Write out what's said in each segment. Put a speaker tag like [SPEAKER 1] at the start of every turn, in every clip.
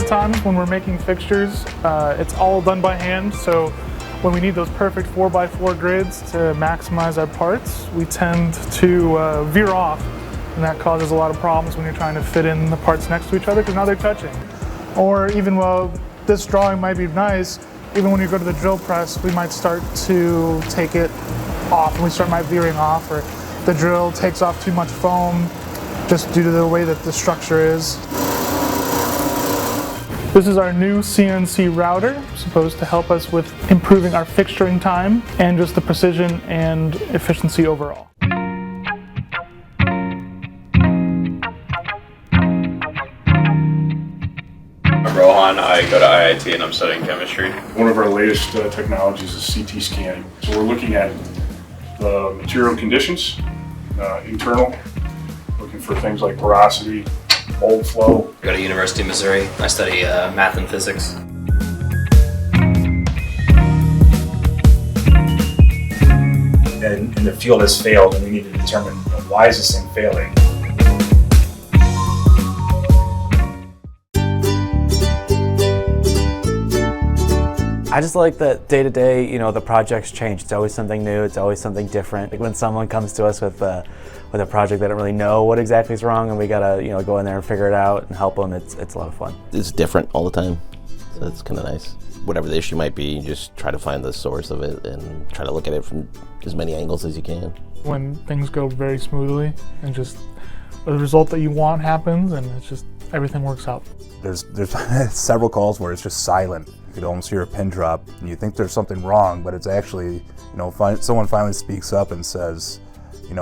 [SPEAKER 1] Times when we're making fixtures, it's all done by hand, so when we need those perfect 4x4 grids to maximize our parts, we tend to veer off, and that causes a lot of problems when you're trying to fit in the parts next to each other because now they're touching. Or even while this drawing might be nice, even when you go to the drill press, we might start to take it off and we might veering off, or the drill takes off too much foam just due to the way that the structure is. This is our new CNC router, supposed to help us with improving our fixturing time and just the precision and efficiency overall.
[SPEAKER 2] I'm Rohan, I go to IIT and I'm studying chemistry.
[SPEAKER 3] One of our latest technologies is CT scanning. So we're looking at the material conditions, internal, looking for things like porosity, mold flow.
[SPEAKER 4] I go to University of Missouri. I study math and physics.
[SPEAKER 5] And the field has failed, and we need to determine why is this thing failing.
[SPEAKER 6] I just like that day to day, the projects change. It's always something new, it's always something different. Like when someone comes to us with a project they don't really know what exactly is wrong and we gotta go in there and figure it out and help them, it's a lot of fun.
[SPEAKER 7] It's different all the time, so it's kind of nice. Whatever the issue might be, you just try to find the source of it and try to look at it from as many angles as you can.
[SPEAKER 1] When things go very smoothly and just the result that you want happens and it's just everything works out.
[SPEAKER 8] There's several calls where it's just silent. You could almost hear a pin drop and you think there's something wrong, but it's actually, someone finally speaks up and says,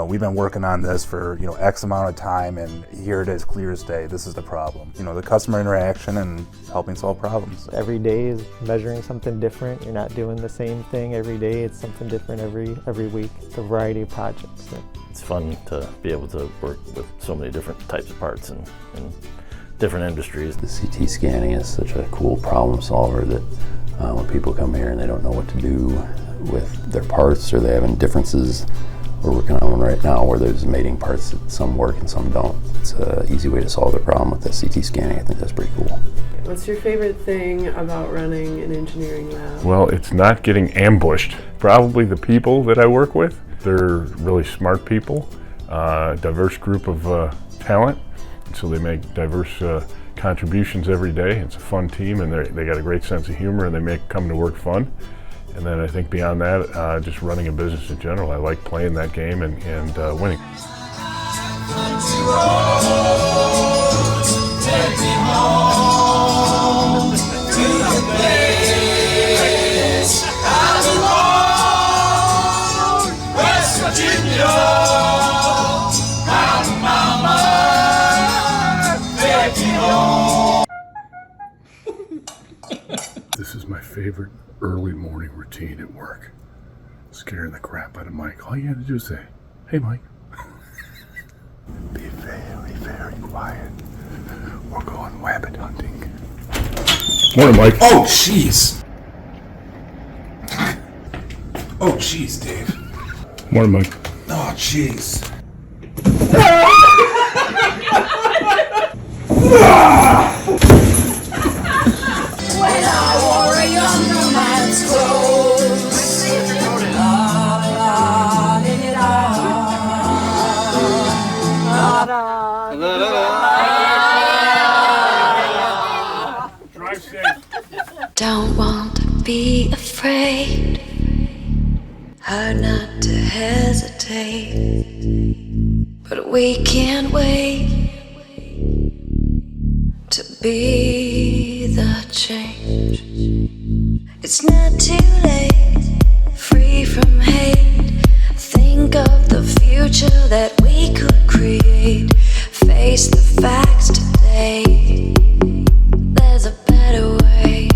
[SPEAKER 8] we've been working on this for, X amount of time and here it is clear as day, this is the problem. The customer interaction and helping solve problems.
[SPEAKER 9] Every day is measuring something different. You're not doing the same thing every day, it's something different every week. It's a variety of projects.
[SPEAKER 10] It's fun to be able to work with so many different types of parts and different industries.
[SPEAKER 11] The CT scanning is such a cool problem solver that when people come here and they don't know what to do with their parts or they're having differences, we're working on one right now where there's mating parts that some work and some don't. It's an easy way to solve the problem with the CT scanning. I think that's pretty cool.
[SPEAKER 12] What's your favorite thing about running an engineering lab?
[SPEAKER 3] Well, it's not getting ambushed. Probably the people that I work with. They're really smart people, diverse group of talent. So they make diverse contributions every day. It's a fun team and they got a great sense of humor and they make coming to work fun. And then I think beyond that, just running a business in general, I like playing that game and winning. This is my favorite early morning routine at work, scaring the crap out of Mike. All you had to do is say, "Hey, Mike." Be very, very quiet. We're going rabbit hunting. Morning, Mike.
[SPEAKER 8] Oh, jeez. Oh, jeez, Dave.
[SPEAKER 3] Morning, Mike.
[SPEAKER 8] Oh, jeez.
[SPEAKER 13] When I wore a younger man's clothes,
[SPEAKER 3] Drive safe.
[SPEAKER 13] don't want to be afraid, hard not to hesitate, but we can't wait to be the change. It's not too late, free from hate. Think of the future that we could create. Face the facts today. There's a better way.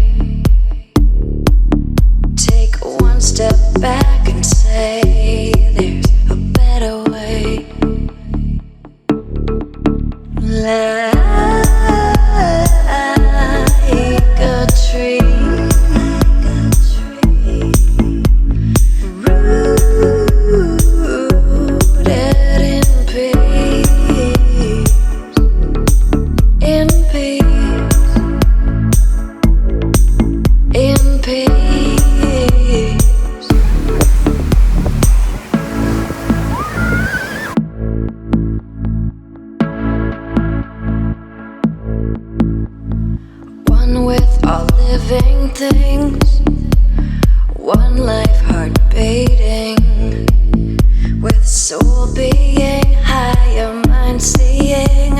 [SPEAKER 13] Take one step back and say there's a better way. Like a tree, rooted in peace, in peace, in peace. One with all living things, one life heart beating, with soul being, higher mind seeing,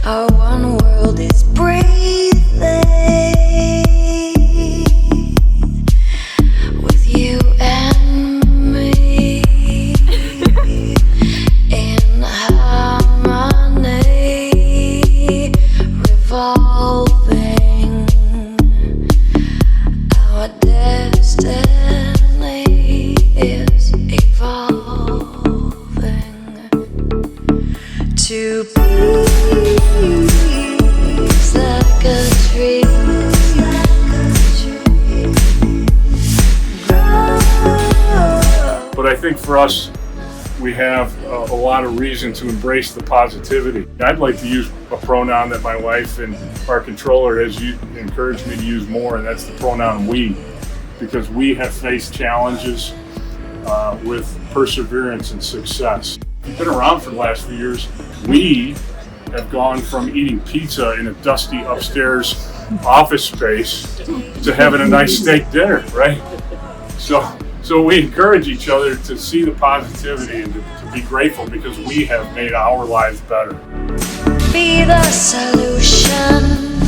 [SPEAKER 13] our one world is breathing, with you and me, in harmony, revolving, our destiny is evolving to peace like a tree.
[SPEAKER 3] But I think for us, we have a lot of reason to embrace the positivity. I'd like to use a pronoun that my wife and our controller has encouraged me to use more, and that's the pronoun we, because we have faced challenges with perseverance and success. We've been around for the last few years. We have gone from eating pizza in a dusty upstairs office space to having a nice steak dinner, right? So we encourage each other to see the positivity and to be grateful because we have made our lives better.
[SPEAKER 13] Be the solution.